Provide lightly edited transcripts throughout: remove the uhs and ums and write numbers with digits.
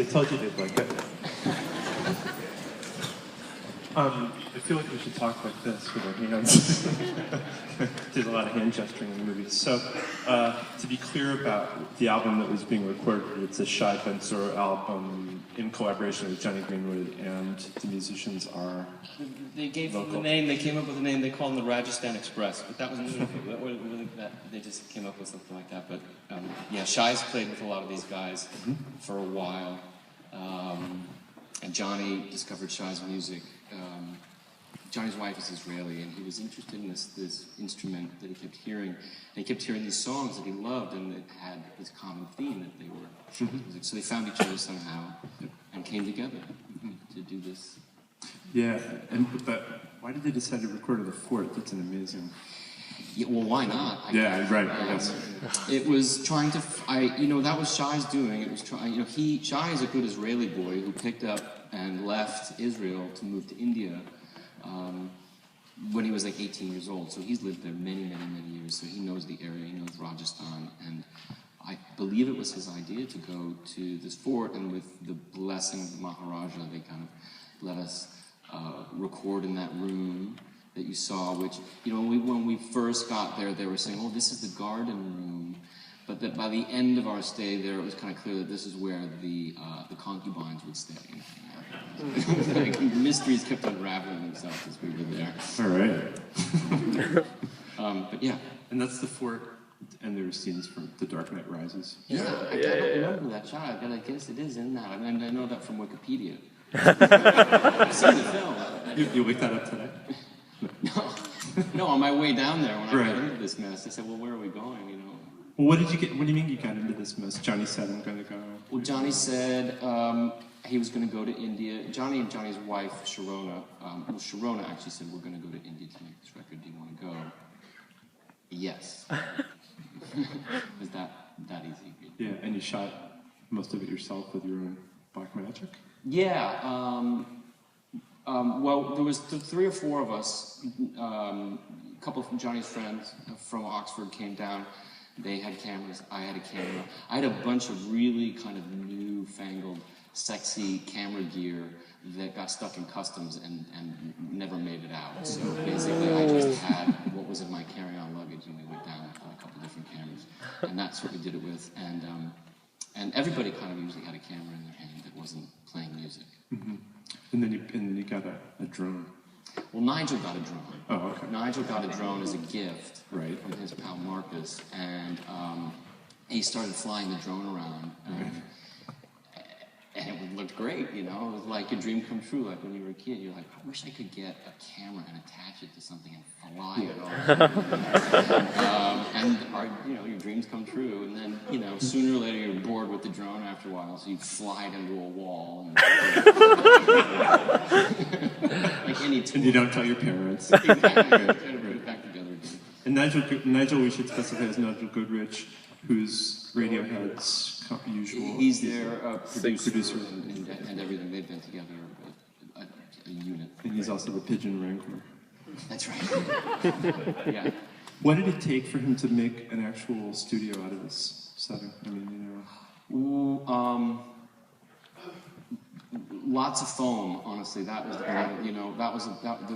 I told you they'd like it. I feel like we should talk like this with our hands. There's a lot of hand gesturing in the movie. So, to be clear about the album that was being recorded, it's a Shai Ben-Tzur album in collaboration with Johnny Greenwood, and the musicians are They gave local. them the name, they came up with a name, they called them the Rajasthan Express, but that was an interview. They just came up with something like that. But yeah, Shai's played with a lot of these guys for a while. And Johnny discovered Shai's music. Johnny's wife is Israeli, and he was interested in this instrument that he kept hearing. And he kept hearing these songs that he loved, and it had this common theme that they were Shai's music. So they found each other somehow and came together to do this. Yeah, but why did they decide to record at the fort? That's an amazing... Yeah, well, why not? Right, I guess. It was trying to, that was Shai's doing. It was trying, Shai is a good Israeli boy who picked up and left Israel to move to India when he was like 18 years old. So he's lived there many, many, many years. So he knows the area, he knows Rajasthan. And I believe it was his idea to go to this fort, and with the blessing of the Maharaja, they kind of let us record in that room that you saw, which, when we first got there, they were saying, oh, this is the garden room. But that by the end of our stay there, it was kind of clear that this is where the concubines would stay. Like, mysteries kept unraveling themselves as we were there. All right. But yeah. And that's the fort, and there were scenes from The Dark Knight Rises. Yeah, I don't remember that shot, but I guess it is in that. I mean, I know that from Wikipedia. I've seen the film. You looked that up today? No, on my way down there when I got into this mess, I said, well, where are we going, Well, what do you mean you got into this mess? Johnny said, I'm going to go... Well, Johnny said he was going to go to India. Johnny and Johnny's wife, Sharona, Sharona actually said, we're going to go to India to make this record. Do you want to go? Yes. Was that easy? Yeah, and you shot most of it yourself with your own black magic? Yeah. Well, there was three or four of us. A couple from Johnny's friends from Oxford came down. They had cameras. I had a camera. I had a bunch of really kind of newfangled, sexy camera gear that got stuck in customs and never made it out. So basically, I just had what was in my carry-on luggage, and we went down on a couple different cameras, and that's what we did it with. And everybody kind of usually had a camera in their hand that wasn't playing music. Mm-hmm. And then you got a drone. Well, Nigel got a drone. Oh, okay. Nigel got a drone as a gift from his pal Marcus, and he started flying the drone around, and it looked great, It was like a dream come true. Like when you were a kid, you're like, I wish I could get a camera and attach it to something and fly it all. And your dreams come true, and then sooner or later you're bored with the drone after a while, so you fly it into a wall. Like any tool. And you don't tell your parents. Exactly. Put it back together again. And Nigel, we should specify, is Nigel Goodrich, who's Radiohead's usual. He's their producer and everything. They've been together, a unit. And he's also the Pigeon Wrangler. That's right. Yeah. What did it take for him to make an actual studio out of this setting? I mean, lots of foam, honestly. That was, there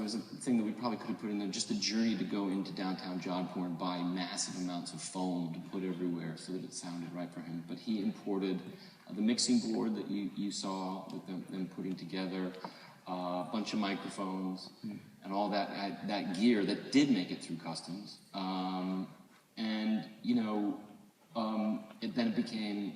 was a thing that we probably could have put in there, just a journey to go into downtown Jodhpur and buy massive amounts of foam to put everywhere so that it sounded right for him. But he imported the mixing board that you saw with them putting together, a bunch of microphones, and all that gear that did make it through customs. Then it became...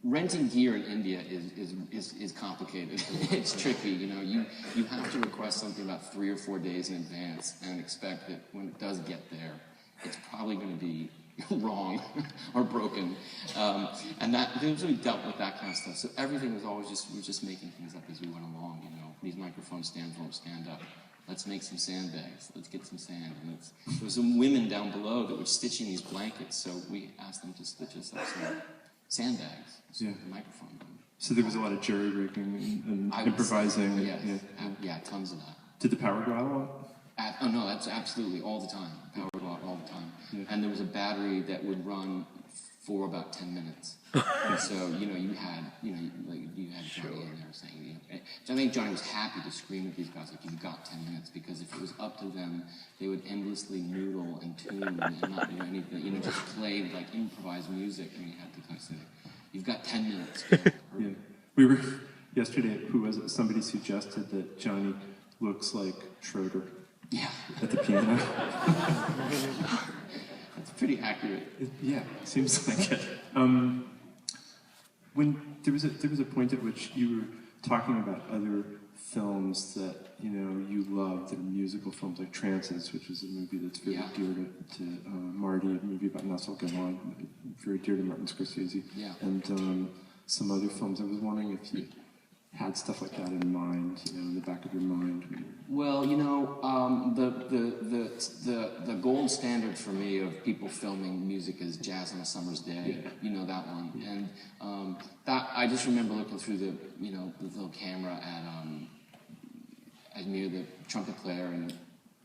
renting gear in India is complicated. It's tricky, You have to request something about 3 or 4 days in advance and expect that when it does get there, it's probably going to be wrong or broken. And we dealt with that kind of stuff. So everything was always we were just making things up as we went along, These microphone stands won't stand up. Let's make some sandbags. Let's get some sand. And there were some women down below that were stitching these blankets, so we asked them to stitch us up some sandbags. So the microphone. So there was a lot of jerry rigging and improvising. Yeah, tons of that. Did the power go out a lot? Oh no, that's absolutely all the time. Power go out all the time. Yeah. And there was a battery that would run for about 10 minutes. And so, you had Johnny in there saying, I think Johnny was happy to scream at these guys like, you've got 10 minutes, because if it was up to them, they would endlessly noodle and tune and not do anything, just play like improvised music, and you had to kind of say, you've got 10 minutes. Yeah. We were, yesterday, who was it? Somebody suggested that Johnny looks like Schroeder. Yeah. At the piano. That's pretty accurate. Yeah, seems like it. When there was a point at which you were talking about other films that you love, that are musical films, like Trances, which is a movie that's very dear to Marty, a movie about Nassau Galan, very dear to Martin Scorsese, and some other films. I was wondering if you had stuff like that in mind, in the back of your mind. Well, the gold standard for me of people filming music is Jazz on a Summer's Day. Yeah. You know that one, and that I just remember looking through the little camera at near the trumpet player and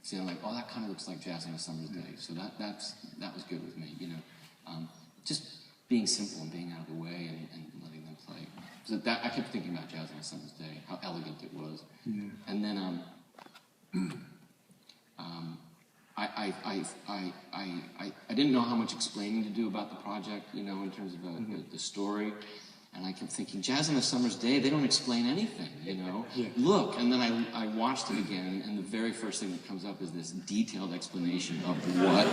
seeing like, oh, that kind of looks like Jazz on a Summer's Day. So that was good with me. Just being simple and being out of the way and letting them play. So that I kept thinking about Jazz on a Summer's Day, how elegant it was. Yeah. And then I didn't know how much explaining to do about the project, in terms of the story. And I kept thinking, Jazz on a Summer's Day, they don't explain anything, Yeah. Look, and then I watched it again, and the very first thing that comes up is this detailed explanation of what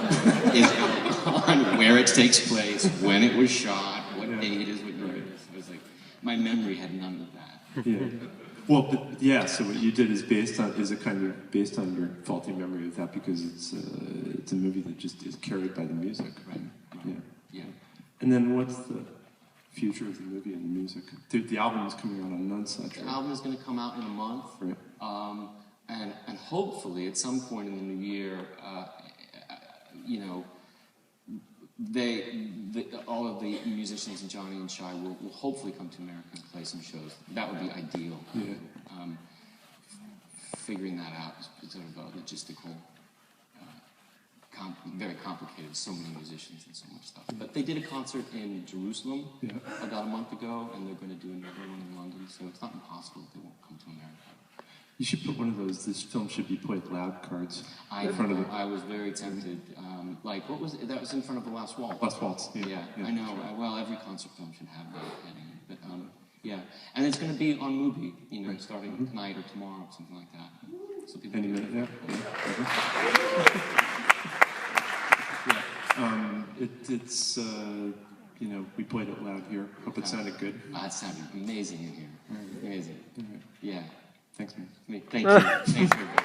is going on, where it takes place, when it was shot, what day it is, what year it is. I was like, my memory had none of that. Yeah. Well, so what you did is based on your faulty memory of that, because it's a movie that just is carried by the music. Right. Yeah. And then what's the future of the movie and the music? The album is coming out on Nunsuch. The album is going to come out in a month. Right. And hopefully at some point in the new year, all of the musicians and Johnny and Shai will hopefully come to America and play some shows. That would be ideal. Yeah. Figuring that out is sort of a logistical, very complicated. So many musicians and so much stuff. But they did a concert in Jerusalem about a month ago, and they're going to do another one in London. So it's not impossible that they won't come to America. You should put one of those, this film should be played loud cards in front of it. I was very tempted. What was it? That was in front of the Last Waltz. Last Waltz, yeah. I know. Well, every concert film should have that heading. But, and it's going to be on Mubi, starting tonight or tomorrow, something like that. So people any minute, It's we played it loud here. Hope it sounded good. It sounded amazing in here. Amazing. Right. Yeah. Thanks, man. Thank you. Thanks, everybody.